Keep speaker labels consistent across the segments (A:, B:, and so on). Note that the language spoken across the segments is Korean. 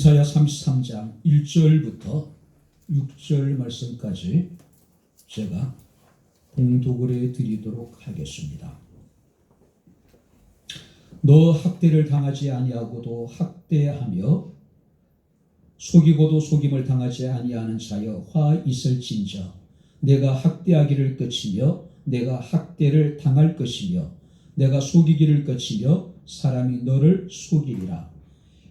A: 이사야 33장 1절부터 6절 말씀까지 제가 봉독을 해드리도록 하겠습니다. 너 학대를 당하지 아니하고도 학대하며 속이고도 속임을 당하지 아니하는 자여 화 있을진저 내가 학대하기를 끝이며 내가 학대를 당할 것이며 내가 속이기를 끝이며 사람이 너를 속이리라.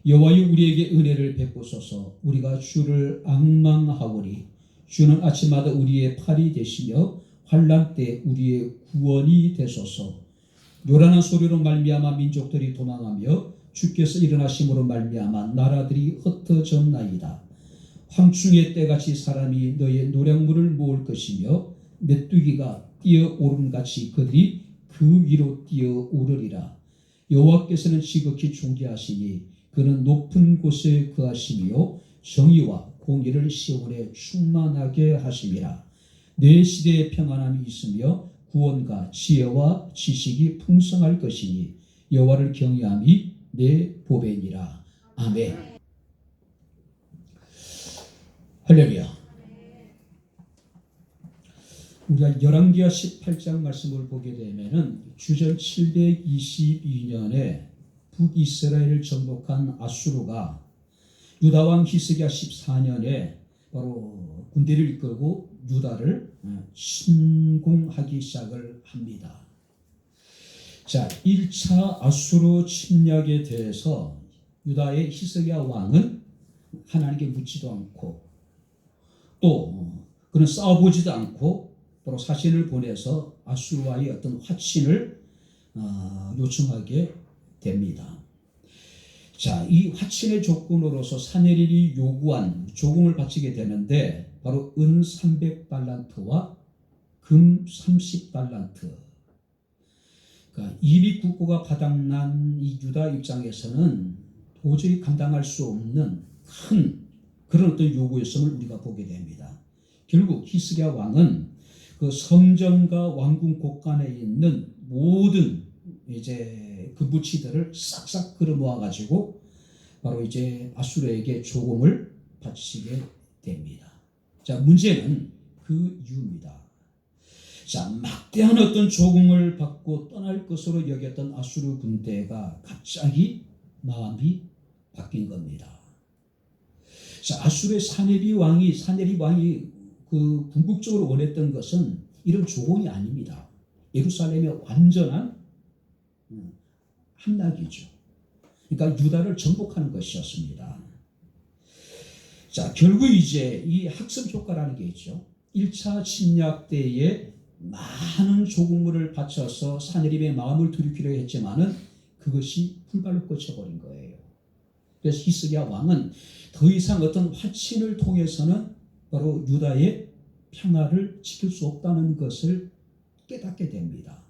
A: 여호와여 우리에게 은혜를 베푸소서. 우리가 주를 앙망하오리. 주는 아침마다 우리의 팔이 되시며 환난 때 우리의 구원이 되소서. 요란한 소리로 말미암아 민족들이 도망하며 주께서 일어나심으로 말미암아 나라들이 흩어졌나이다. 황충의 때같이 사람이 너의 노량물을 모을 것이며 메뚜기가 뛰어오름같이 그들이 그 위로 뛰어오르리라. 여호와께서는 지극히 존귀하시니 그는 높은 곳에 거하시며 정의와 공의를 시온에 충만하게 하심이라. 내 시대에 평안함이 있으며 구원과 지혜와 지식이 풍성할 것이니 여호와를 경외함이 내 보배니라. 아멘. 할렐루야. 우리가 열왕기하 18장 말씀을 보게 되면은 주전 722년에 북이스라엘을 정복한 아수르가 유다왕 히스기야 14년에 바로 군대를 이끌고 유다를 침공하기 시작을 합니다. 자, 1차 아수르 침략에 대해서 유다의 히스기야 왕은 하나님께 묻지도 않고 또 그는 싸워보지도 않고 바로 사신을 보내서 아수르와의 어떤 화친을 요청하게 됩니다. 자, 이 화친의 조건으로서 사내립이 요구한 조공을 바치게 되는데 바로 은 300달란트와 금 30달란트. 그러니까 이미 국고가 바닥난 이 유다 입장에서는 도저히 감당할 수 없는 큰 그런 어떤 요구였음을 우리가 보게 됩니다. 결국 히스기야 왕은 그 성전과 왕궁 곳간에 있는 모든 이제 그 무치들을 싹싹 끌어 모아 가지고 바로 이제 아수르에게 조공을 바치게 됩니다. 자, 문제는 그 이유입니다. 자, 막대한 어떤 조공을 받고 떠날 것으로 여겼던 아수르 군대가 갑자기 마음이 바뀐 겁니다. 자, 아수르의 사네립 왕이 그 궁극적으로 원했던 것은 이런 조공이 아닙니다. 예루살렘의 완전한 함락이죠. 그러니까 유다를 정복하는 것이었습니다. 자, 결국 이제 이 학습 효과라는 게 있죠. 1차 침략 때에 많은 조공물을 바쳐서 사내립의 마음을 들이키려 했지만은 그것이 불발로 꺼쳐버린 거예요. 그래서 히스기야 왕은 더 이상 어떤 화친을 통해서는 바로 유다의 평화를 지킬 수 없다는 것을 깨닫게 됩니다.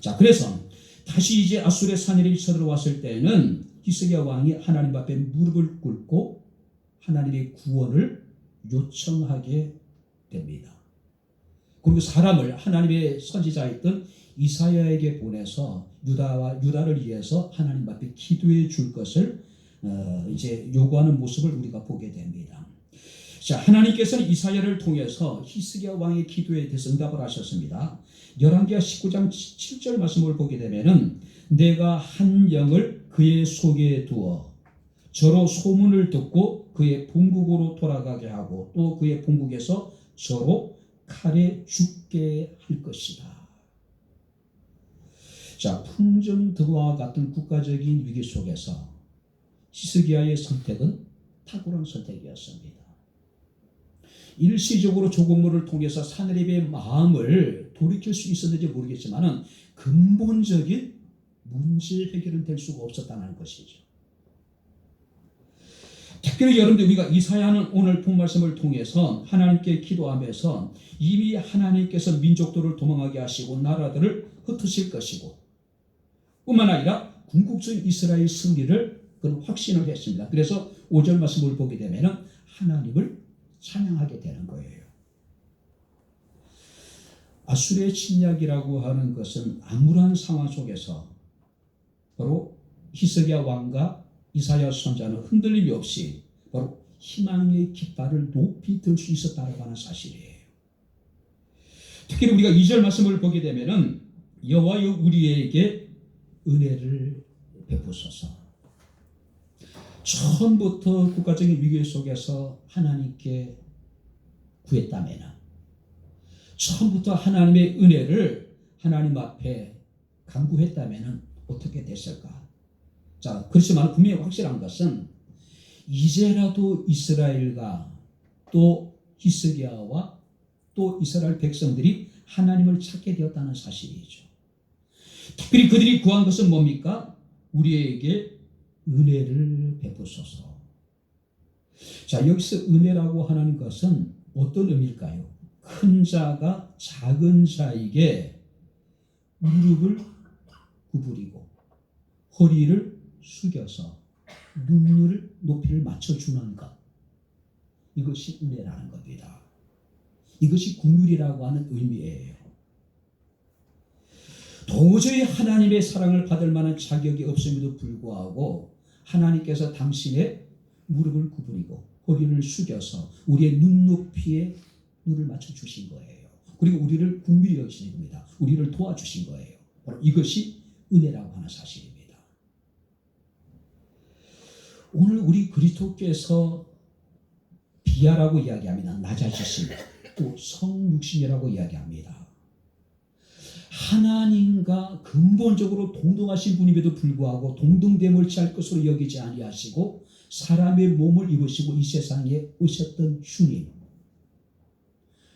A: 자, 그래서 다시 이제 아수르의 사내립이 쳐들어왔을 때는 히스기야 왕이 하나님 앞에 무릎을 꿇고 하나님의 구원을 요청하게 됩니다. 그리고 사람을 하나님의 선지자였던 이사야에게 보내서 유다를 위해서 하나님 앞에 기도해 줄 것을 이제 요구하는 모습을 우리가 보게 됩니다. 자, 하나님께서는 이사야를 통해서 히스기야 왕의 기도에 대해서 응답을 하셨습니다. 열왕기하 19장 7절 말씀을 보게 되면은 내가 한 영을 그의 속에 두어 저로 소문을 듣고 그의 본국으로 돌아가게 하고 또 그의 본국에서 저로 칼에 죽게 할 것이다. 자, 풍정드와 같은 국가적인 위기 속에서 히스기야의 선택은 탁월한 선택이었습니다. 일시적으로 조공물을 통해서 사내립의 마음을 돌이킬 수 있었는지 모르겠지만 근본적인 문제 해결은 될 수가 없었다는 것이죠. 특별히 여러분들 우리가 이사야는 오늘 본 말씀을 통해서 하나님께 기도하면서 이미 하나님께서 민족들을 도망하게 하시고 나라들을 흩으실 것이고 뿐만 아니라 궁극적인 이스라엘 승리를 그는 확신을 했습니다. 그래서 5절 말씀을 보게 되면 하나님을 찬양하게 되는 거예요. 아수르의 침략이라고 하는 것은 암울한 상황 속에서 바로 히스기야 왕과 이사야 선지자는 흔들림이 없이 바로 희망의 깃발을 높이 들 수 있었다고 하는 사실이에요. 특히 우리가 2절 말씀을 보게 되면은 여호와여 우리에게 은혜를 베푸소서. 처음부터 국가적인 위기 속에서 하나님께 구했다면, 처음부터 하나님의 은혜를 하나님 앞에 간구했다면 어떻게 됐을까? 자, 그렇지만 분명히 확실한 것은 이제라도 이스라엘과 또 히스기야와 또 이스라엘 백성들이 하나님을 찾게 되었다는 사실이죠. 특별히 그들이 구한 것은 뭡니까? 우리에게 은혜를 베푸소서. 자, 여기서 은혜라고 하는 것은 어떤 의미일까요? 큰 자가 작은 자에게 무릎을 구부리고 허리를 숙여서 눈을 높이를 맞춰주는 것, 이것이 은혜라는 겁니다. 이것이 긍휼이라고 하는 의미예요. 도저히 하나님의 사랑을 받을 만한 자격이 없음에도 불구하고 하나님께서 당신의 무릎을 구부리고 허리를 숙여서 우리의 눈높이에 눈을 맞춰주신 거예요. 그리고 우리를 긍휼히 여기시는 겁니다. 우리를 도와주신 거예요. 바로 이것이 은혜라고 하는 사실입니다. 오늘 우리 그리스도께서 비아라고 이야기합니다. 낮아지심, 또 성육신이라고 이야기합니다. 하나님과 근본적으로 동등하신 분임에도 불구하고 동등됨을 취할 것으로 여기지 아니하시고 사람의 몸을 입으시고 이 세상에 오셨던 주님,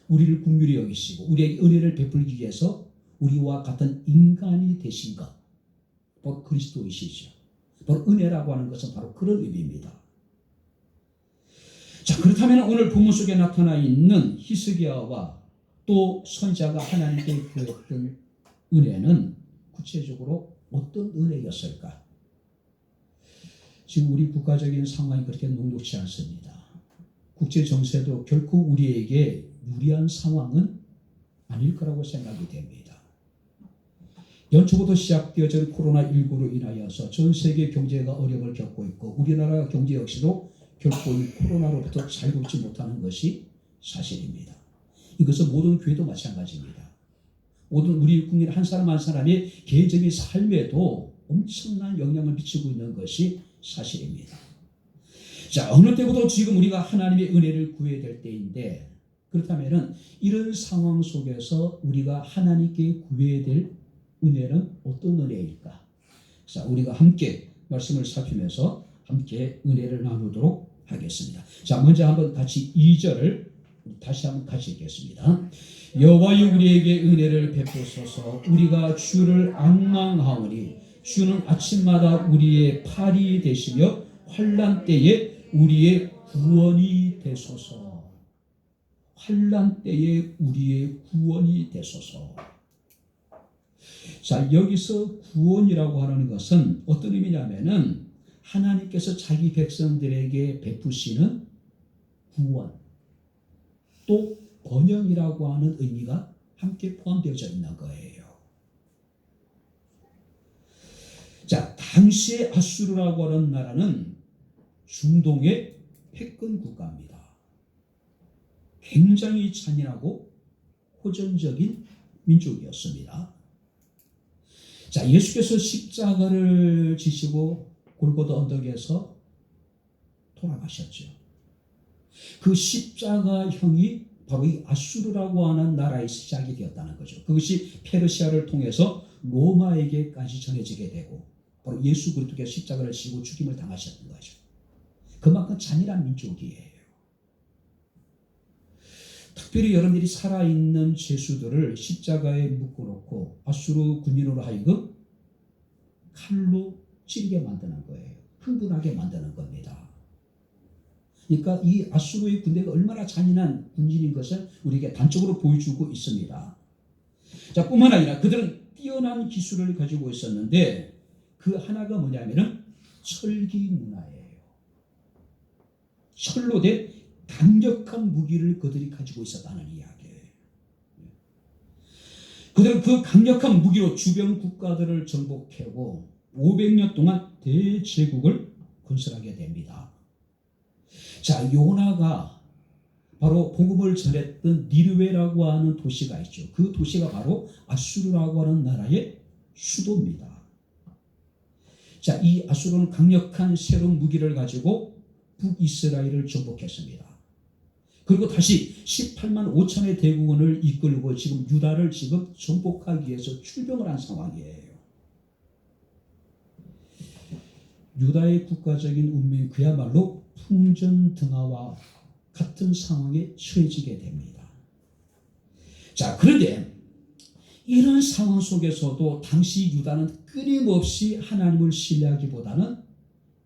A: 우리를 긍휼히 여기시고 우리에게 은혜를 베풀기 위해서 우리와 같은 인간이 되신 것, 바로 그리스도이시죠. 바로 은혜라고 하는 것은 바로 그런 의미입니다. 자, 그렇다면 오늘 본문 속에 나타나 있는 히스기야와 또 선지자가 하나님께 구했던 은혜는 구체적으로 어떤 은혜였을까? 지금 우리 국가적인 상황이 그렇게 녹록지 않습니다. 국제 정세도 결코 우리에게 유리한 상황은 아닐 거라고 생각이 됩니다. 연초부터 시작되어진 코로나19로 인하여서 전 세계 경제가 어려움을 겪고 있고 우리나라 경제 역시도 결코 이 코로나로부터 자유롭지 못하는 것이 사실입니다. 이것은 모든 교회도 마찬가지입니다. 모든 우리 국민 한 사람 한 사람의 개인적인 삶에도 엄청난 영향을 미치고 있는 것이 사실입니다. 자, 어느 때보다 지금 우리가 하나님의 은혜를 구해야 될 때인데, 그렇다면 이런 상황 속에서 우리가 하나님께 구해야 될 은혜는 어떤 은혜일까? 자, 우리가 함께 말씀을 살피면서 함께 은혜를 나누도록 하겠습니다. 자, 먼저 한번 같이 2절을 다시 한번 같이 읽겠습니다. 여호와여 우리에게 은혜를 베푸소서. 우리가 주를 앙망하오니 주는 아침마다 우리의 팔이 되시며 환난 때에 우리의 구원이 되소서. 환난 때에 우리의 구원이 되소서. 자, 여기서 구원이라고 하는 것은 어떤 의미냐면은 하나님께서 자기 백성들에게 베푸시는 구원, 또 번영이라고 하는 의미가 함께 포함되어져 있는 거예요. 자, 당시의 아수르라고 하는 나라는 중동의 패권 국가입니다. 굉장히 잔인하고 호전적인 민족이었습니다. 자, 예수께서 십자가를 지시고 골고다 언덕에서 돌아가셨죠. 그 십자가형이 바로 이 아수르라고 하는 나라의 시작이 되었다는 거죠. 그것이 페르시아를 통해서 로마에게까지 전해지게 되고 바로 예수 그리스도께서 십자가를 지고 죽임을 당하셨던 거죠. 그만큼 잔인한 민족이에요. 특별히 여러분들이 살아있는 죄수들을 십자가에 묶어놓고 아수르 군인으로 하여금 칼로 찌르게 만드는 거예요. 흥분하게 만드는 겁니다. 그러니까 이 아수르의 군대가 얼마나 잔인한 군인인 것을 우리에게 단적으로 보여주고 있습니다. 자, 뿐만 아니라 그들은 뛰어난 기술을 가지고 있었는데 그 하나가 뭐냐면은 철기 문화예요. 철로 된 강력한 무기를 그들이 가지고 있었다는 이야기예요. 그들은 그 강력한 무기로 주변 국가들을 정복하고 500년 동안 대제국을 건설하게 됩니다. 자, 요나가 바로 복음을 전했던 니느웨라고 하는 도시가 있죠. 그 도시가 바로 아수르라고 하는 나라의 수도입니다. 자, 이 아수르는 강력한 새로운 무기를 가지고 북이스라엘을 정복했습니다. 그리고 다시 18만 5천의 대군을 이끌고 지금 유다를 지금 정복하기 위해서 출병을 한 상황이에요. 유다의 국가적인 운명이 그야말로 풍전등화와 같은 상황에 처해지게 됩니다. 자, 그런데 이런 상황 속에서도 당시 유다는 끊임없이 하나님을 신뢰하기보다는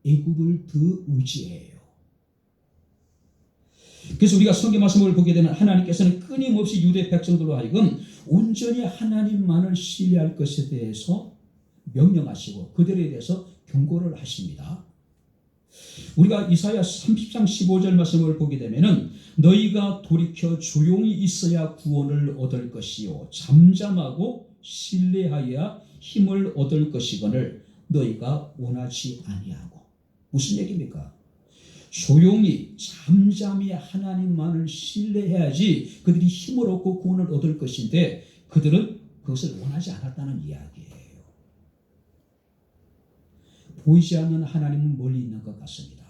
A: 애굽을 더 의지해요. 그래서 우리가 성경 말씀을 보게 되면 하나님께서는 끊임없이 유대 백성들로 하여금 온전히 하나님만을 신뢰할 것에 대해서 명령하시고 그들에 대해서 경고를 하십니다. 우리가 이사야 30장 15절 말씀을 보게 되면은 너희가 돌이켜 조용히 있어야 구원을 얻을 것이요 잠잠하고 신뢰하여야 힘을 얻을 것이거늘 너희가 원하지 아니하고. 무슨 얘기입니까? 조용히 잠잠히 하나님만을 신뢰해야지 그들이 힘을 얻고 구원을 얻을 것인데 그들은 그것을 원하지 않았다는 이야기예요. 보이지 않는 하나님은 멀리 있는 것 같습니다.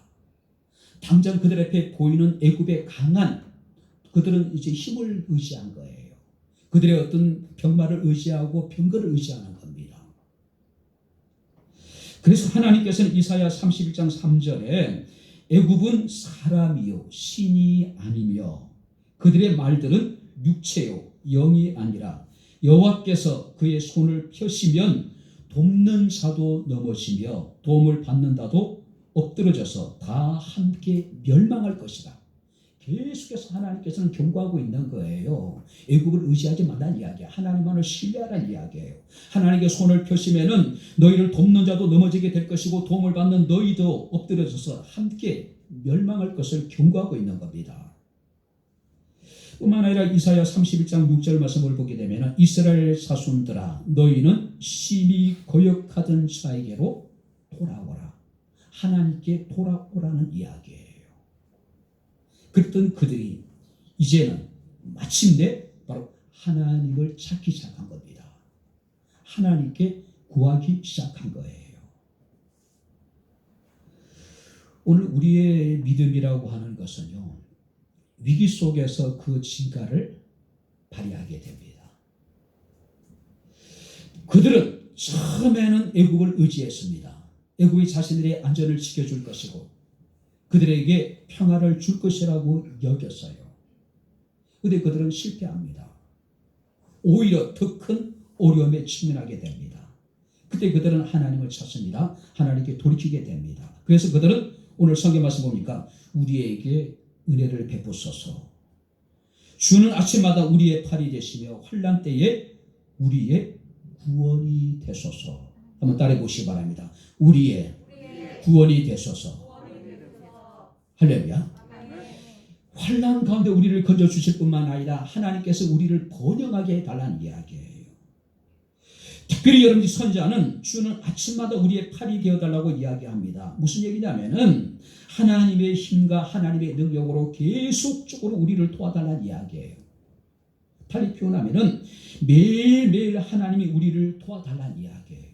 A: 당장 그들 앞에 보이는 애굽의 강한 그들은 이제 힘을 의지한 거예요. 그들의 어떤 병마를 의지하고 병거를 의지하는 겁니다. 그래서 하나님께서는 이사야 31장 3절에 애굽은 사람이요 신이 아니며 그들의 말들은 육체요 영이 아니라 여호와께서 그의 손을 펴시면 돕는 자도 넘어지며 도움을 받는다도 엎드러져서 다 함께 멸망할 것이다. 계속해서 하나님께서는 경고하고 있는 거예요. 애굽을 의지하지 말라는 이야기야. 하나님만을 신뢰하라는 이야기예요. 하나님께 손을 펴시면은 너희를 돕는 자도 넘어지게 될 것이고 도움을 받는 너희도 엎드려져서 함께 멸망할 것을 경고하고 있는 겁니다. 뿐만 아니라 이사야 31장 6절 말씀을 보게 되면 이스라엘 자손들아 너희는 심히 거역하던 자에게로 돌아오라. 하나님께 돌아오라는 이야기예요. 그랬던 그들이 이제는 마침내 바로 하나님을 찾기 시작한 겁니다. 하나님께 구하기 시작한 거예요. 오늘 우리의 믿음이라고 하는 것은요. 위기 속에서 그 진가를 발휘하게 됩니다. 그들은 처음에는 애굽을 의지했습니다. 애굽이 자신들의 안전을 지켜줄 것이고 그들에게 평화를 줄 것이라고 여겼어요. 그런데 그들은 실패합니다. 오히려 더 큰 어려움에 직면하게 됩니다. 그때 그들은 하나님을 찾습니다. 하나님께 돌이키게 됩니다. 그래서 그들은 오늘 성경 말씀 보니까 우리에게 은혜를 베푸소서. 주는 아침마다 우리의 팔이 되시며 환난 때에 우리의 구원이 되소서. 한번 따라해 보시기 바랍니다. 우리의 구원이 되소서. 할렐루야. 환난 가운데 우리를 건져 주실 뿐만 아니라 하나님께서 우리를 번영하게 해달라는 이야기예요. 특별히 여러분이 선지자는 주는 아침마다 우리의 팔이 되어달라고 이야기합니다. 무슨 얘기냐면은 하나님의 힘과 하나님의 능력으로 계속적으로 우리를 도와달라는 이야기예요. 팔이 피어나면은 매일매일 하나님이 우리를 도와달라는 이야기예요.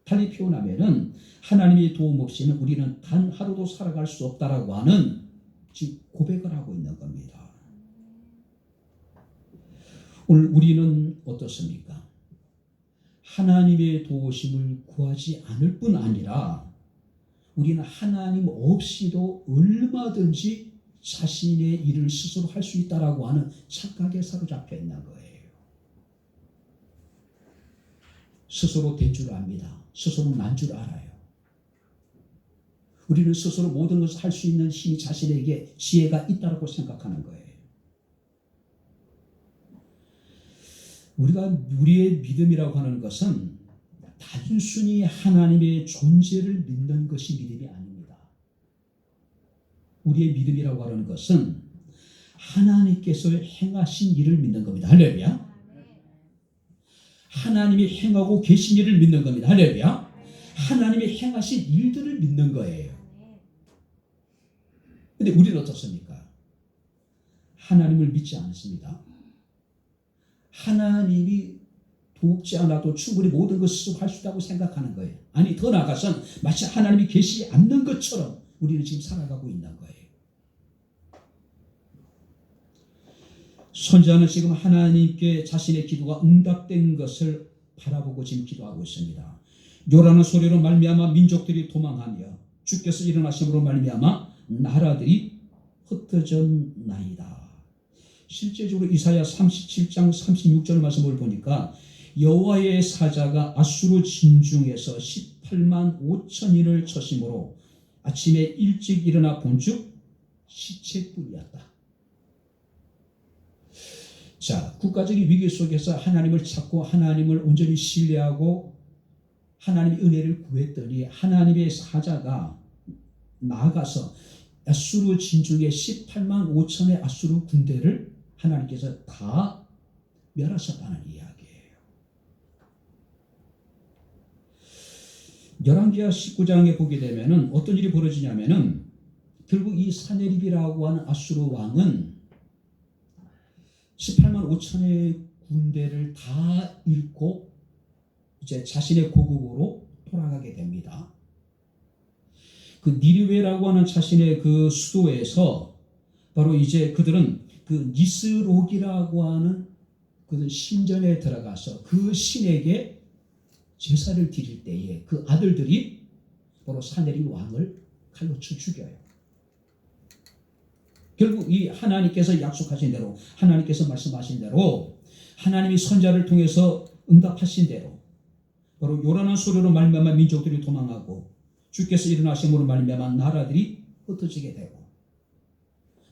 A: 팔이 피어나면은 하나님의 도움 없이는 우리는 단 하루도 살아갈 수 없다라고 하는 고백을 하고 있는 겁니다. 오늘 우리는 어떻습니까? 하나님의 도우심을 구하지 않을 뿐 아니라 우리는 하나님 없이도 얼마든지 자신의 일을 스스로 할 수 있다라고 하는 착각에 사로잡혀 있는 거예요. 스스로 된 줄 압니다. 스스로 난 줄 알아요. 우리는 스스로 모든 것을 할 수 있는 힘이 자신에게 지혜가 있다고 생각하는 거예요. 우리의 믿음이라고 하는 것은 단순히 하나님의 존재를 믿는 것이 믿음이 아닙니다. 우리의 믿음이라고 하는 것은 하나님께서 행하신 일을 믿는 겁니다. 할렐루야. 하나님이 행하고 계신 일을 믿는 겁니다. 할렐루야. 하나님의 행하신 일들을 믿는 거예요. 근데 우리는 어떻습니까? 하나님을 믿지 않습니다. 하나님이 돕지 않아도 충분히 모든 것을 할 수 있다고 생각하는 거예요. 아니, 더 나아가선 마치 하나님이 계시지 않는 것처럼 우리는 지금 살아가고 있는 거예요. 선지자는 지금 하나님께 자신의 기도가 응답된 것을 바라보고 지금 기도하고 있습니다. 요라는 소리로 말미암아 민족들이 도망하며 주께서 일어나심으로 말미암아 나라들이 흩어졌나이다. 실제적으로 이사야 37장 36절 말씀을 보니까 여호와의 사자가 아수르 진중에서 18만 5천인을 쳐심으로 아침에 일찍 일어나 본즉 시체뿐이었다. 자, 국가적인 위기 속에서 하나님을 찾고 하나님을 온전히 신뢰하고 하나님의 은혜를 구했더니 하나님의 사자가 나아가서 아수르 진중의 18만 5천의 아수르 군대를 하나님께서 다 멸하셨다는 이야기예요. 열왕기하 19장에 보게 되면은 어떤 일이 벌어지냐면은 결국 이 사네립이라고 하는 아수르 왕은 18만 5천의 군대를 다 잃고 이제 자신의 고국으로 돌아가게 됩니다. 그 니느웨라고 하는 자신의 그 수도에서 바로 이제 그들은 그 니스록이라고 하는 그 신전에 들어가서 그 신에게 제사를 드릴 때에 그 아들들이 바로 사네립 왕을 칼로 쳐 죽여요. 결국 이 하나님께서 약속하신 대로, 하나님께서 말씀하신 대로, 하나님이 선자를 통해서 응답하신 대로 바로 요란한 소리로 말미암아 민족들이 도망하고 주께서 일어나심으로 말미암아 나라들이 흩어지게 되고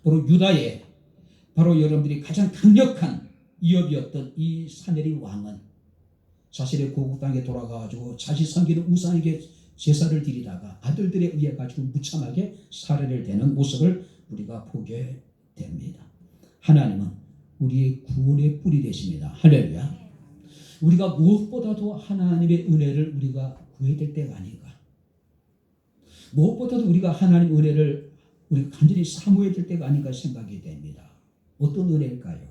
A: 바로 유다의 바로 여러분들이 가장 강력한 위협이었던 이 사네립 왕은 자신의 고국 땅에 돌아가가지고 자신 섬기는 우상에게 제사를 드리다가 아들들에 의해 가지고 무참하게 살해를 되는 모습을 우리가 보게 됩니다. 하나님은 우리의 구원의 뿔이 되십니다. 할렐루야. 우리가 무엇보다도 하나님의 은혜를 우리가 구해야 될 때가 아닌가. 무엇보다도 우리가 하나님의 은혜를 우리가 간절히 사모해야 될 때가 아닌가 생각이 됩니다. 어떤 은혜일까요?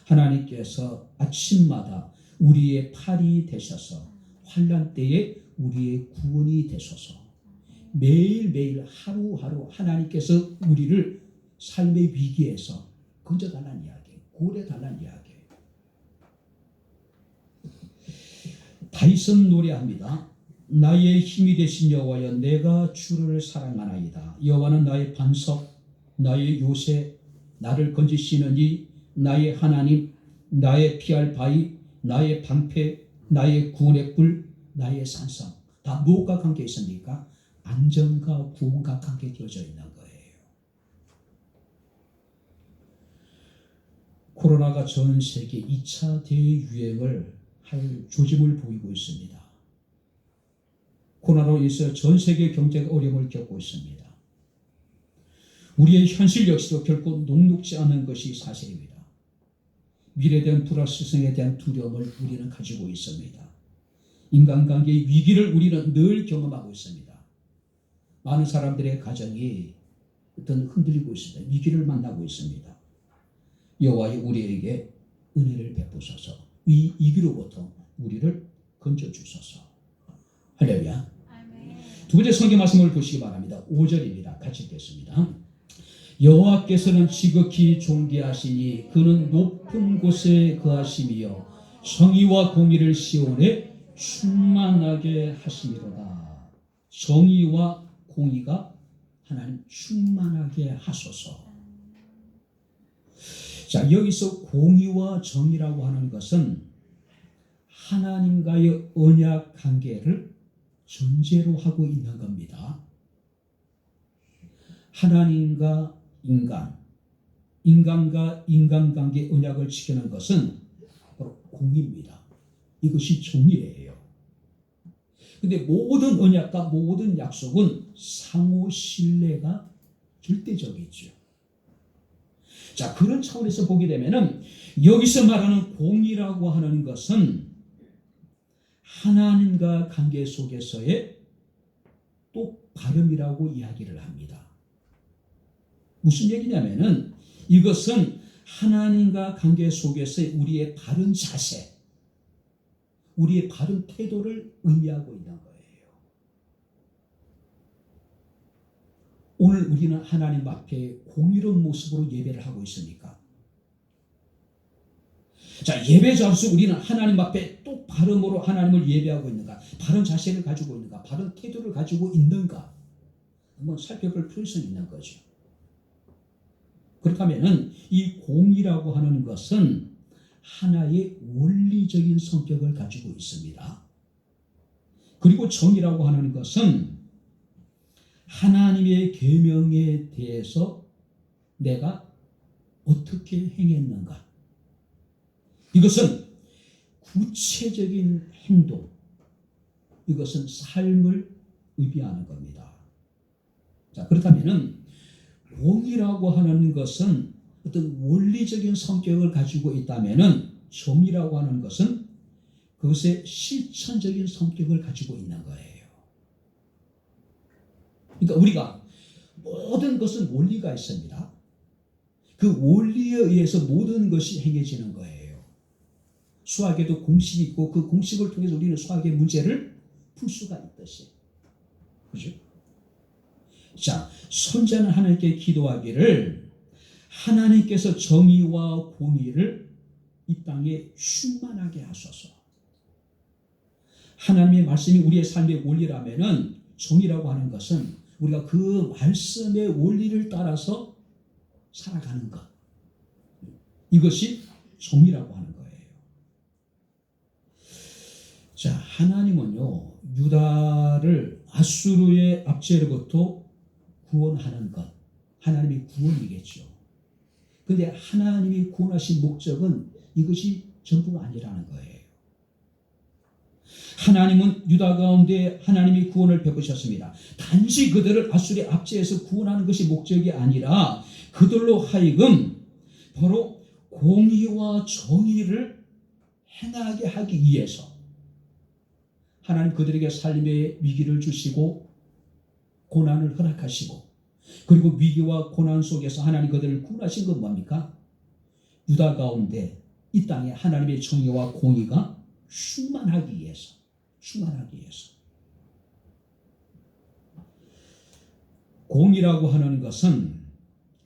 A: 하나님께서 아침마다 우리의 팔이 되셔서 환난 때에 우리의 구원이 되소서. 매일매일 하루하루 하나님께서 우리를 삶의 위기에서 건져달라는 이야기, 구원해달라는 이야기. 다윗은 노래합니다. 나의 힘이 되신 여호와여, 내가 주를 사랑하나이다. 여호와는 나의 반석, 나의 요새, 나를 건지시느니 나의 하나님, 나의 피할 바위, 나의 방패, 나의 구원의 뿔, 나의 산성. 다 무엇과 관계 있습니까? 안전과 구원과 관계 되어져 있는 거예요. 코로나가 전 세계 2차 대유행을 할 조짐을 보이고 있습니다. 코로나로 인해서 전 세계 경제가 어려움을 겪고 있습니다. 우리의 현실 역시도 결코 녹록지 않은 것이 사실입니다. 미래에 대한 불확실성에 대한 두려움을 우리는 가지고 있습니다. 인간관계의 위기를 우리는 늘 경험하고 있습니다. 많은 사람들의 가정이 어떤 흔들리고 있습니다. 위기를 만나고 있습니다. 여호와여, 우리에게 은혜를 베푸소서. 이 위기로부터 우리를 건져주소서. 할렐루야. 두 번째 성경 말씀을 보시기 바랍니다. 5절입니다. 같이 읽겠습니다. 여호와께서는 지극히 존귀하시니 그는 높은 곳에 거하심이요 정의와 공의를 시온에 충만하게 하시리로다. 정의와 공의가 하나님 충만하게 하소서. 자, 여기서 공의와 정의라고 하는 것은 하나님과의 언약 관계를 전제로 하고 있는 겁니다. 하나님과 인간, 인간과 인간관계 언약을 지키는 것은 바로 공의입니다. 이것이 정의예요. 근데 모든 언약과 모든 약속은 상호 신뢰가 절대적이죠. 자, 그런 차원에서 보게 되면은 여기서 말하는 공의라고 하는 것은 하나님과 관계 속에서의 똑바름이라고 이야기를 합니다. 무슨 얘기냐면은 이것은 하나님과 관계 속에서의 우리의 바른 자세, 우리의 바른 태도를 의미하고 있는 거예요. 오늘 우리는 하나님 앞에 공의로운 모습으로 예배를 하고 있습니까? 자, 예배 자로서 우리는 하나님 앞에 똑바름으로 하나님을 예배하고 있는가? 바른 자세를 가지고 있는가? 바른 태도를 가지고 있는가? 한번 살펴볼 필요성이 있는 거죠. 그렇다면 이 공의라고 하는 것은 하나의 원리적인 성격을 가지고 있습니다. 그리고 정의라고 하는 것은 하나님의 계명에 대해서 내가 어떻게 행했는가? 이것은 구체적인 행동, 이것은 삶을 의미하는 겁니다. 자, 그렇다면 공의라고 하는 것은 어떤 원리적인 성격을 가지고 있다면 정의라고 하는 것은 그것의 실천적인 성격을 가지고 있는 거예요. 그러니까 우리가 모든 것은 원리가 있습니다. 그 원리에 의해서 모든 것이 행해지는 거예요. 수학에도 공식이 있고 그 공식을 통해서 우리는 수학의 문제를 풀 수가 있듯이. 그죠? 자, 손자는 하나님께 기도하기를 하나님께서 정의와 공의를 이 땅에 충만하게 하소서. 하나님의 말씀이 우리의 삶의 원리라면은 정의라고 하는 것은 우리가 그 말씀의 원리를 따라서 살아가는 것. 이것이 정의라고 하는 거예요. 자, 하나님은요, 유다를 아수르의 압제로부터 구원하는 것. 하나님의 구원이겠죠. 그런데 하나님이 구원하신 목적은 이것이 전부가 아니라는 거예요. 하나님은 유다 가운데 하나님이 구원을 베푸셨습니다. 단지 그들을 아수르의 압제에서 구원하는 것이 목적이 아니라 그들로 하여금 바로 공의와 정의를 행하게 하기 위해서 하나님 그들에게 삶의 위기를 주시고 고난을 허락하시고 그리고 위기와 고난 속에서 하나님 그들을 구원하신 건 뭡니까? 유다 가운데 이 땅에 하나님의 정의와 공의가 충만하기 위해서. 공의라고 하는 것은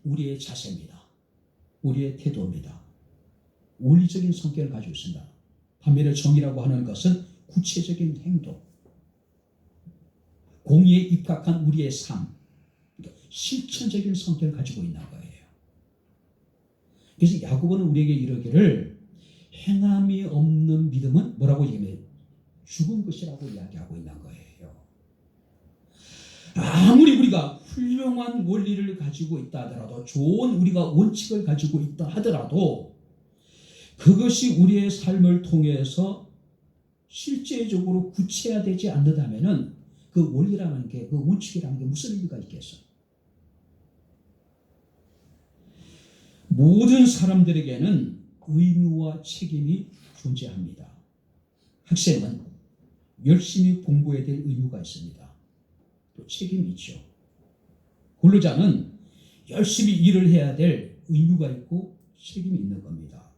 A: 우리의 자세입니다. 우리의 태도입니다. 원리적인 성격을 가지고 있습니다. 반면에 정의라고 하는 것은 구체적인 행동, 공의에 입각한 우리의 삶, 그러니까 실천적인 성격을 가지고 있는 거예요. 그래서 야고보는 우리에게 이르기를 행함이 없는 믿음은 뭐라고 얘기하면 죽은 것이라고 이야기하고 있는 거예요. 아무리 우리가 훌륭한 원리를 가지고 있다 하더라도 좋은 우리가 원칙을 가지고 있다 하더라도 그것이 우리의 삶을 통해서 실제적으로 구체화되지 않는다면 그 원리라는 게, 그 원칙이라는 게 무슨 의미가 있겠어요? 모든 사람들에게는 의무와 책임이 존재합니다. 학생은 열심히 공부해야 될 의무가 있습니다. 또 책임이 있죠. 근로자는 열심히 일을 해야 될 의무가 있고 책임이 있는 겁니다.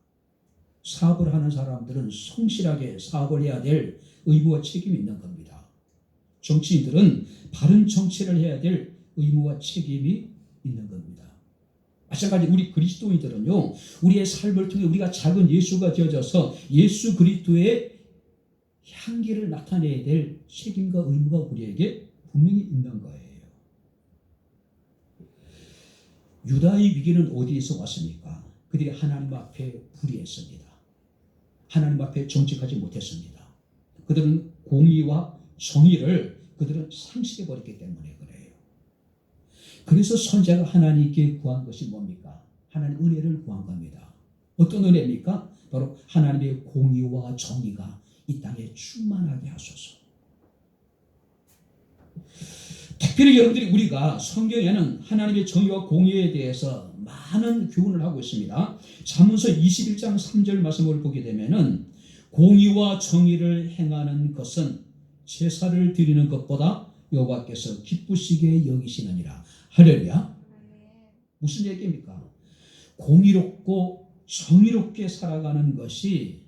A: 사업을 하는 사람들은 성실하게 사업을 해야 될 의무와 책임이 있는 겁니다. 정치인들은 바른 정치를 해야 될 의무와 책임이 있는 겁니다. 마찬가지 우리 그리스도인들은요, 우리의 삶을 통해 우리가 작은 예수가 되어져서 예수 그리스도의 향기를 나타내야 될 책임과 의무가 우리에게 분명히 있는 거예요. 유다의 위기는 어디에서 왔습니까? 그들이 하나님 앞에 불의했습니다. 하나님 앞에 정직하지 못했습니다. 그들은 공의와 정의를 그들은 상실해버렸기 때문에 그래요. 그래서 선지자가 하나님께 구한 것이 뭡니까? 하나님 은혜를 구한 겁니다. 어떤 은혜입니까? 바로 하나님의 공의와 정의가 이 땅에 충만하게 하소서. 특별히 여러분들이 우리가 성경에는 하나님의 정의와 공의에 대해서 많은 교훈을 하고 있습니다. 잠언서 21장 3절 말씀을 보게 되면은 공의와 정의를 행하는 것은 제사를 드리는 것보다 여호와께서 기쁘시게 여기시느니라. 할렐루야. 무슨 얘기입니까? 공의롭고 정의롭게 살아가는 것이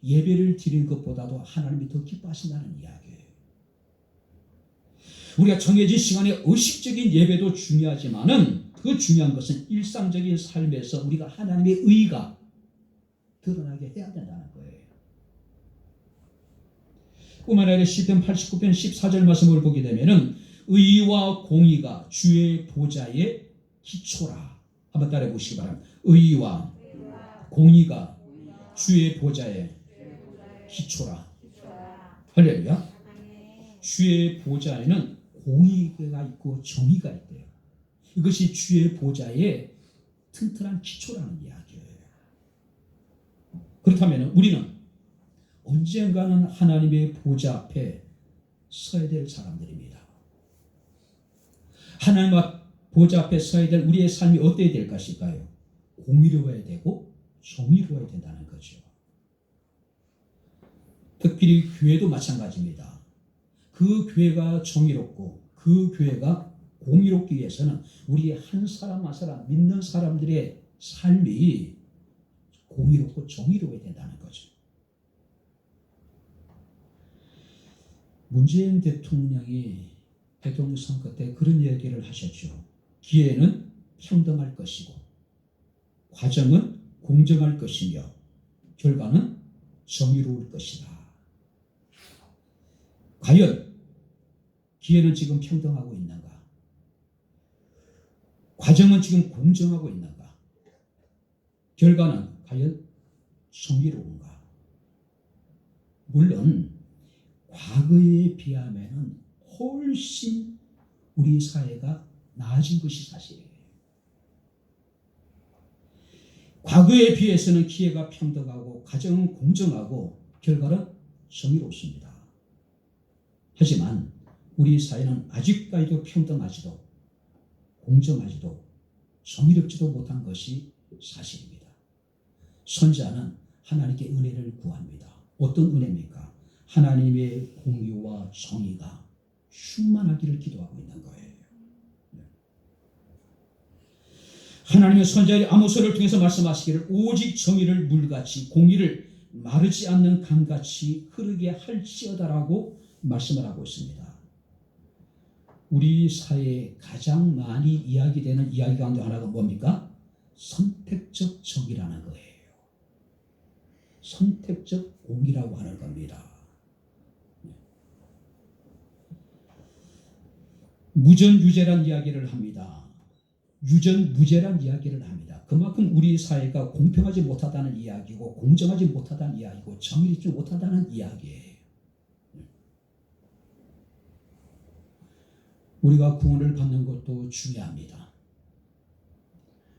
A: 예배를 드리는 것보다도 하나님이 더 기뻐하신다는 이야기예요. 우리가 정해진 시간에 의식적인 예배도 중요하지만은 그 중요한 것은 일상적인 삶에서 우리가 하나님의 의가 드러나게 해야 된다는 거예요. 뿐만 아니라 시편 89편 14절 말씀을 보게 되면은 의와 공의가 주의 보좌의 기초라. 한번 따라해 보시기 바랍니다. 의와 공의가 주의 보좌의 기초라. 할렐루야. 주의 보좌에는 공의가 있고 정의가 있대요. 이것이 주의 보좌의 튼튼한 기초라는 이야기예요. 그렇다면 우리는 언젠가는 하나님의 보좌 앞에 서야 될 사람들입니다. 하나님 보좌 앞에 서야 될 우리의 삶이 어때야 될 것일까요? 공의로워야 되고 정의로워야 된다는 거죠. 특별히 교회도 마찬가지입니다. 그 교회가 정의롭고 그 교회가 공의롭기 위해서는 우리 한 사람 한 사람 믿는 사람들의 삶이 공의롭고 정의로워야 된다는 거죠. 문재인 대통령이 대통령 선거 때 그런 얘기를 하셨죠. 기회는 평등할 것이고 과정은 공정할 것이며 결과는 정의로울 것이다. 과연 기회는 지금 평등하고 있는가? 과정은 지금 공정하고 있는가? 결과는 과연 정의로운가? 물론 과거에 비하면 훨씬 우리 사회가 나아진 것이 사실이에요. 과거에 비해서는 기회가 평등하고 과정은 공정하고 결과는 정의롭습니다. 하지만 우리 사회는 아직까지도 평등하지도 공정하지도 정의롭지도 못한 것이 사실입니다. 선지자는 하나님께 은혜를 구합니다. 어떤 은혜입니까? 하나님의 공의와 정의가 충만하기를 기도하고 있는 거예요. 하나님의 선지자 아모스를 통해서 말씀하시기를 오직 정의를 물같이 공의를 마르지 않는 강같이 흐르게 할지어다라고 말씀을 하고 있습니다. 우리 사회에 가장 많이 이야기되는 이야기 가운데 하나가 뭡니까? 선택적 정의라는 거예요. 선택적 공의라고 하는 겁니다. 무전유죄란 이야기를 합니다. 유전무죄란 이야기를 합니다. 그만큼 우리 사회가 공평하지 못하다는 이야기고 공정하지 못하다는 이야기고 정의롭지 못하다는 이야기예요. 우리가 구원을 받는 것도 중요합니다.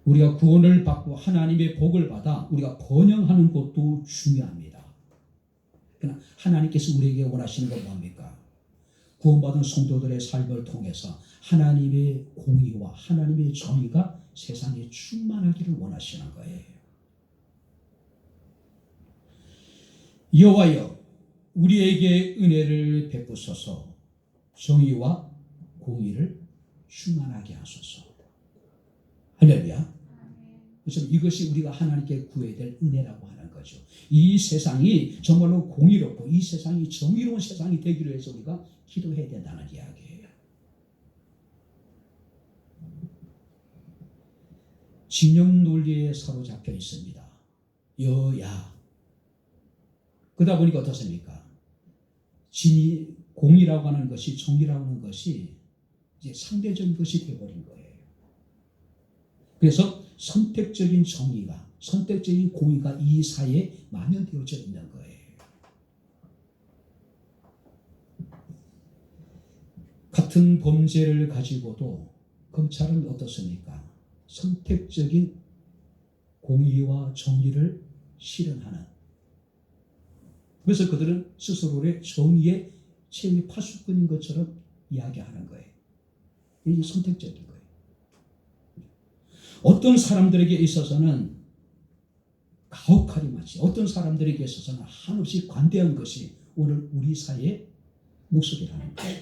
A: 우리가 구원을 받고 하나님의 복을 받아 우리가 번영하는 것도 중요합니다. 그러나 하나님께서 우리에게 원하시는 건 뭡니까? 구원받은 성도들의 삶을 통해서 하나님의 공의와 하나님의 정의가 세상에 충만하기를 원하시는 거예요. 여호와여 우리에게 은혜를 베푸소서 정의와 공의를 충만하게 하소서. 할렐루야. 그래서 이것이 우리가 하나님께 구해야 될 은혜라고 하는 거죠. 이 세상이 정말로 공의롭고 이 세상이 정의로운 세상이 되기로 해서 우리가 기도해야 된다는 이야기예요. 진영 논리에 사로잡혀 있습니다. 여야. 그러다 보니까 어떻습니까? 진이 공의라고 하는 것이 정의라고 하는 것이 이제 상대적인 것이 되어버린 거예요. 그래서 선택적인 정의가 선택적인 공의가 이 사회에 만연되어져 있는 거예요. 같은 범죄를 가지고도 검찰은 어떻습니까? 선택적인 공의와 정의를 실현하는. 그래서 그들은 스스로의 정의의 최후의 파수꾼인 것처럼 이야기하는 거예요. 이게 선택적인 거예요. 어떤 사람들에게 있어서는 가혹하리 마치 어떤 사람들에게 있어서는 한없이 관대한 것이 오늘 우리 사회의 모습이라는 거예요.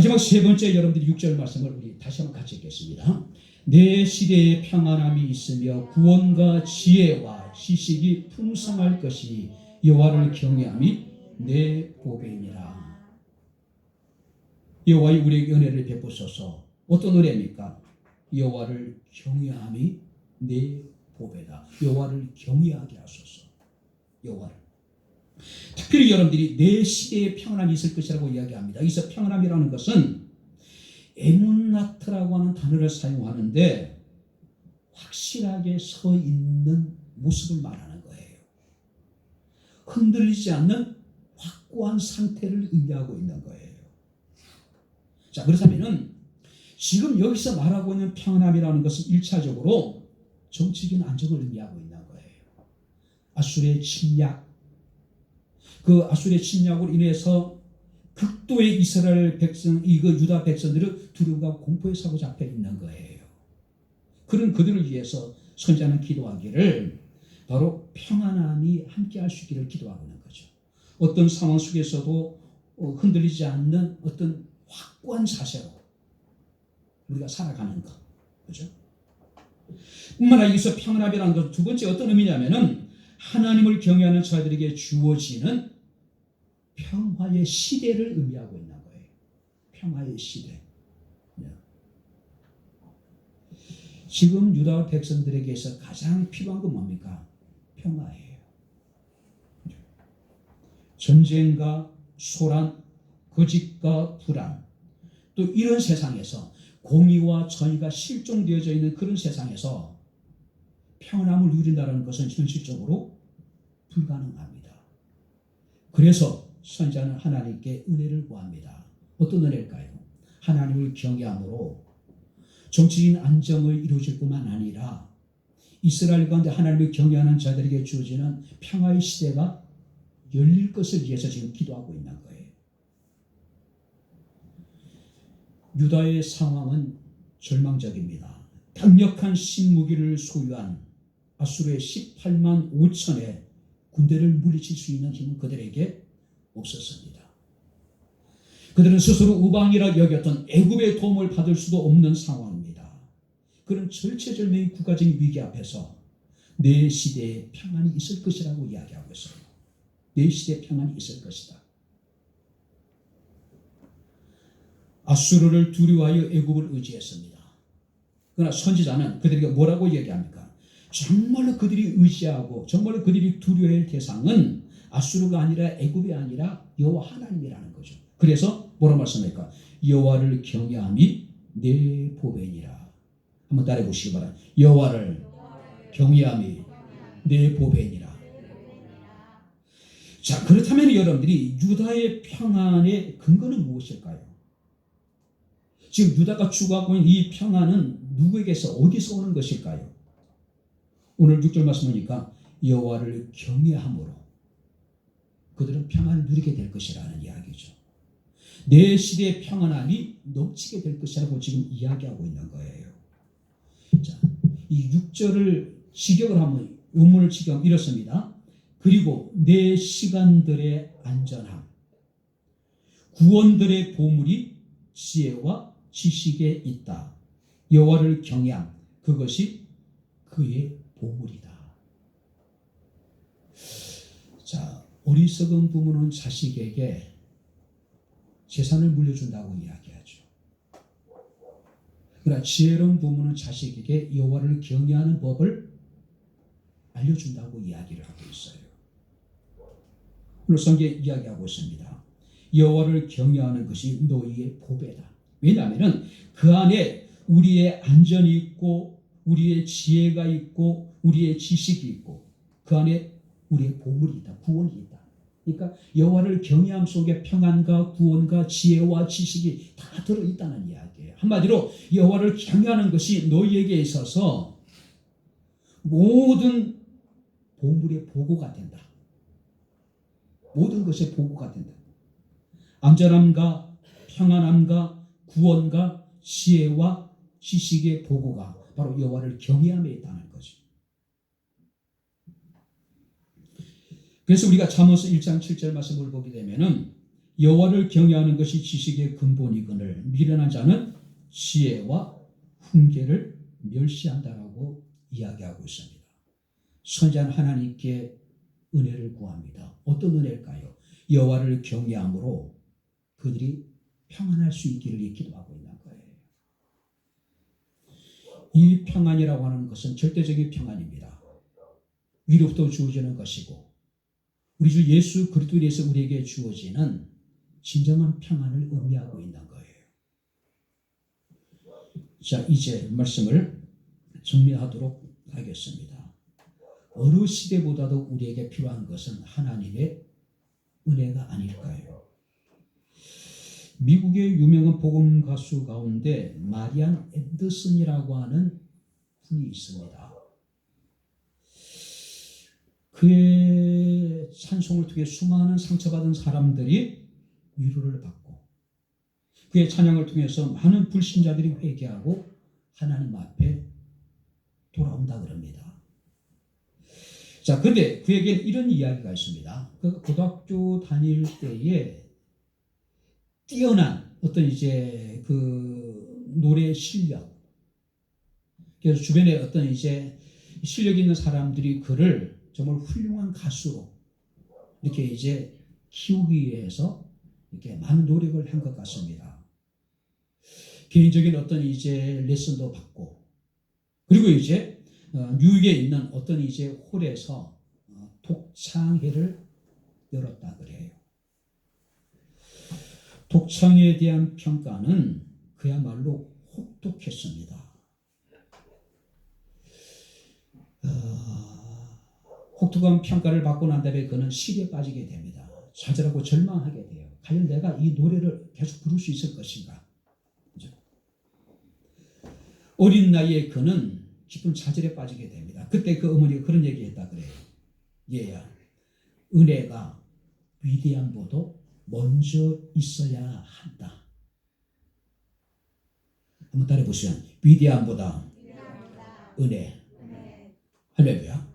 A: 마지막 세 번째 여러분들이 6절 말씀을 우리 다시 한번 같이 읽겠습니다. 내 시대에 평안함이 있으며 구원과 지혜와 지식이 풍성할 것이 여호와를 경외함이 내 보배니라. 여호와의 우리에게 은혜를 베푸소서. 어떤 은혜입니까? 여호와를 경외함이 내 보배다. 여호와를 경외하게 하소서. 여호와를. 특별히 여러분들이 내 시대에 평안함이 있을 것이라고 이야기합니다. 여기서 평안함이라는 것은 에문나트라고 하는 단어를 사용하는데 확실하게 서 있는 모습을 말하는 거예요. 흔들리지 않는 확고한 상태를 의미하고 있는 거예요. 자, 그렇다면은 지금 여기서 말하고 있는 평안함이라는 것은 1차적으로 정치적인 안정을 의미하고 있는 거예요. 아수르의 침략, 그 아수르의 침략으로 인해서 극도의 이스라엘 백성, 유다 백성들은 두려움과 공포에 사로잡혀 있는 거예요. 그런 그들을 위해서 선지자는 기도하기를 바로 평안함이 함께할 수 있기를 기도하고 있는 거죠. 어떤 상황 속에서도 흔들리지 않는 어떤 확고한 자세로 우리가 살아가는 것, 그죠? 뿐만 아니라 여기서 평안함이라는 것 두 번째 어떤 의미냐면은 하나님을 경외하는 자들에게 주어지는 평화의 시대를 의미하고 있는 거예요. 평화의 시대. 지금 유다 백성들에게서 가장 필요한 건 뭡니까? 평화예요. 전쟁과 소란, 거짓과 불안, 또 이런 세상에서 공의와 정의가 실종되어져 있는 그런 세상에서 평안함을 누린다는 것은 현실적으로 불가능합니다. 그래서 선지자는 하나님께 은혜를 구합니다. 어떤 은혜일까요? 하나님을 경외함으로 정치인 안정을 이루어질 뿐만 아니라 이스라엘 가운데 하나님을 경외하는 자들에게 주어지는 평화의 시대가 열릴 것을 위해서 지금 기도하고 있는 거예요. 유다의 상황은 절망적입니다. 강력한 신무기를 소유한 아수르의 18만 5천의 군대를 물리칠 수 있는 힘은 그들에게 없었습니다. 그들은 스스로 우방이라 여겼던 애굽의 도움을 받을 수도 없는 상황입니다. 그런 절체절명의 국가적인 위기 앞에서 내 시대에 평안이 있을 것이라고 이야기하고 있어요. 내 시대에 평안이 있을 것이다. 아수르를 두려워하여 애굽을 의지했습니다. 그러나 선지자는 그들에게 뭐라고 얘기합니까? 정말로 그들이 의지하고 정말로 그들이 두려워할 대상은 아수르가 아니라 애굽이 아니라 여호와 하나님이라는 거죠. 그래서 뭐라고 말씀합니까? 여호와를 경외함이 내 보배니라. 한번 따라해 보시기 바랍니다. 여호와를 경외함이 내 보배니라. 자, 그렇다면 여러분들이 유다의 평안의 근거는 무엇일까요? 지금 유다가 추구하고 있는 이 평안은 누구에게서 어디서 오는 것일까요? 오늘 6절 말씀 보니까 여호와를 경외함으로 그들은 평안을 누리게 될 것이라는 이야기죠. 내 시대의 평안함이 넘치게 될 것이라고 지금 이야기하고 있는 거예요. 자, 이 6절을 직역을 하면 원문을 직역하면 이렇습니다. 그리고 내 시간들의 안전함, 구원들의 보물이 지혜와 지식에 있다. 여호와를 경외함, 그것이 그의 보물이다. 자, 어리석은 부모는 자식에게 재산을 물려준다고 이야기하죠. 그러나 지혜로운 부모는 자식에게 여호와를 경외하는 법을 알려준다고 이야기를 하고 있어요. 오늘 성경에 이야기하고 있습니다. 여호와를 경외하는 것이 너희의 보배다. 왜냐하면 그 안에 우리의 안전이 있고 우리의 지혜가 있고 우리의 지식이 있고 그 안에 우리의 보물이 있다. 구원이 있다. 그러니까 여호와를 경외함 속에 평안과 구원과 지혜와 지식이 다 들어있다는 이야기예요. 한마디로 여호와를 경외하는 것이 너희에게 있어서 모든 보물의 보고가 된다. 모든 것의 보고가 된다. 안전함과 평안함과 구원과 지혜와 지식의 보고가 바로 여호와를 경외함에 있다는 거죠. 그래서 우리가 잠언서 1장 7절 말씀을 보게 되면은 여호와를 경외하는 것이 지식의 근본이거늘 미련한 자는 지혜와 훈계를 멸시한다라고 이야기하고 있습니다. 선지자는 하나님께 은혜를 구합니다. 어떤 은혜일까요? 여호와를 경외함으로 그들이 평안할 수 있기를 기도하고 있는 거예요. 이 평안이라고 하는 것은 절대적인 평안입니다. 위로부터 주어지는 것이고 우리 주 예수 그리스도에서 우리에게 주어지는 진정한 평안을 의미하고 있는 거예요. 자, 이제 말씀을 정리하도록 하겠습니다. 어느 시대보다도 우리에게 필요한 것은 하나님의 은혜가 아닐까요? 미국의 유명한 복음 가수 가운데 마리안 앤더슨이라고 하는 분이 있습니다. 그의 찬송을 통해 수많은 상처받은 사람들이 위로를 받고 그의 찬양을 통해서 많은 불신자들이 회개하고 하나님 앞에 돌아온다 그럽니다. 자, 근데 그에게 이런 이야기가 있습니다. 그 고등학교 다닐 때에 뛰어난 어떤 이제 그 노래 실력, 그래서 주변에 어떤 이제 실력 있는 사람들이 그를 정말 훌륭한 가수로 이렇게 이제 키우기 위해서 이렇게 많은 노력을 한 것 같습니다. 개인적인 어떤 이제 레슨도 받고, 그리고 이제 뉴욕에 있는 어떤 이제 홀에서 독창회를 열었다 그래요. 독창에 대한 평가는 그야말로 혹독했습니다. 혹독한 평가를 받고 난 다음에 그는 시리에 빠지게 됩니다. 좌절하고 절망하게 돼요. 과연 내가 이 노래를 계속 부를 수 있을 것인가? 어린 나이에 그는 깊은 좌절에 빠지게 됩니다. 그때 그 어머니가 그런 얘기했다 그래요. 얘야, 은혜가 위대함보다 먼저 있어야 한다. 한번 따라해 보시면 위대함보다 은혜. 할렐루야.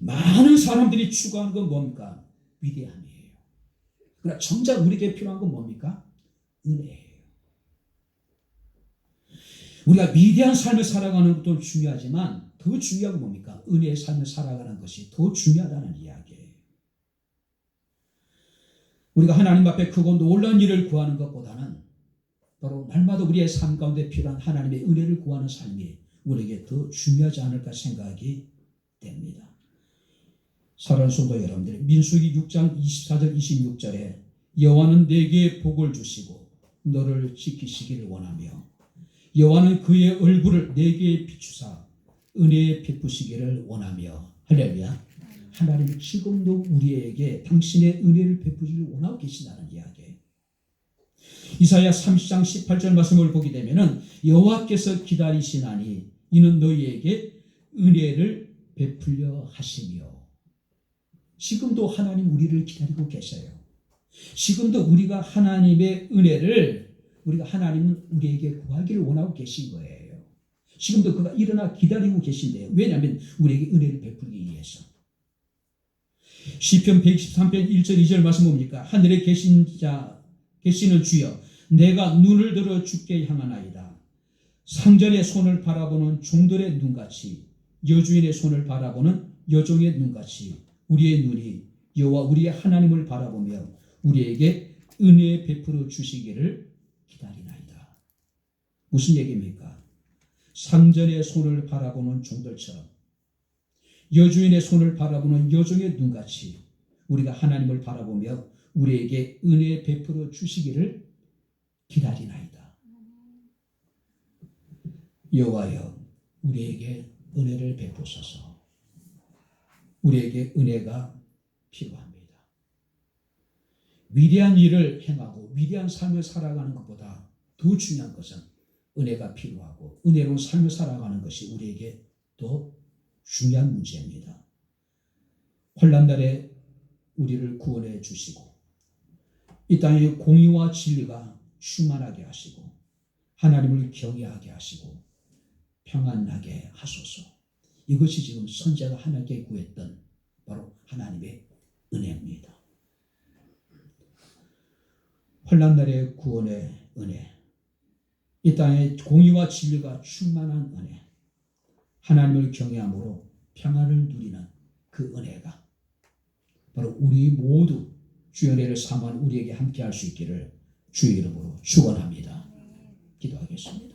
A: 많은 사람들이 추구하는 건 뭡니까? 위대함이에요. 그러나 정작 우리에게 필요한 건 뭡니까? 은혜예요. 우리가 위대한 삶을 살아가는 것도 중요하지만 더 중요한 건 뭡니까? 은혜의 삶을 살아가는 것이 더 중요하다는 이야기예요. 우리가 하나님 앞에 크고 놀라운 일을 구하는 것보다는 바로 날마다 우리의 삶 가운데 필요한 하나님의 은혜를 구하는 삶이 우리에게 더 중요하지 않을까 생각이 됩니다. 사랑하는 성도 여러분들, 민수기 6장 24절 26절에 여호와는 내게 복을 주시고 너를 지키시기를 원하며 여호와는 그의 얼굴을 내게 비추사 은혜 베푸시기를 원하며. 할렐루야. 하나님은 지금도 우리에게 당신의 은혜를 베푸시기를 원하고 계신다는 이야기예요. 이사야 30장 18절 말씀을 보게 되면은 여호와께서 기다리시나니 이는 너희에게 은혜를 베풀려 하시며. 지금도 하나님 우리를 기다리고 계셔요. 지금도 우리가 하나님의 은혜를 우리가 하나님은 우리에게 구하기를 원하고 계신 거예요. 지금도 그가 일어나 기다리고 계신데요. 왜냐하면 우리에게 은혜를 베풀기 위해서. 시편 123편 1절 2절 말씀 뭡니까? 하늘에 계시는 주여 내가 눈을 들어 주께 향하나이다. 상전의 손을 바라보는 종들의 눈같이 여주인의 손을 바라보는 여종의 눈같이 우리의 눈이 여호와 우리의 하나님을 바라보며 우리에게 은혜 베풀어 주시기를 기다리나이다. 무슨 얘기입니까? 상전의 손을 바라보는 종들처럼 여주인의 손을 바라보는 여종의 눈같이 우리가 하나님을 바라보며 우리에게 은혜 베풀어 주시기를 기다리나이다. 여호와여 우리에게 은혜를 베푸소서. 우리에게 은혜가 필요합니다. 위대한 일을 행하고 위대한 삶을 살아가는 것보다 더 중요한 것은 은혜가 필요하고 은혜로운 삶을 살아가는 것이 우리에게 더 중요한 문제입니다. 환난날에 우리를 구원해 주시고 이 땅에 공의와 진리가 충만하게 하시고 하나님을 경외하게 하시고 평안하게 하소서. 이것이 지금 선지자가 하나님께 구했던 바로 하나님의 은혜입니다. 환난 날의 구원의 은혜, 이 땅에 공의와 진리가 충만한 은혜, 하나님을 경외함으로 평안을 누리는 그 은혜가 바로 우리 모두 주의 은혜를 사모한 우리에게 함께할 수 있기를 주의 이름으로 축원합니다. 기도하겠습니다.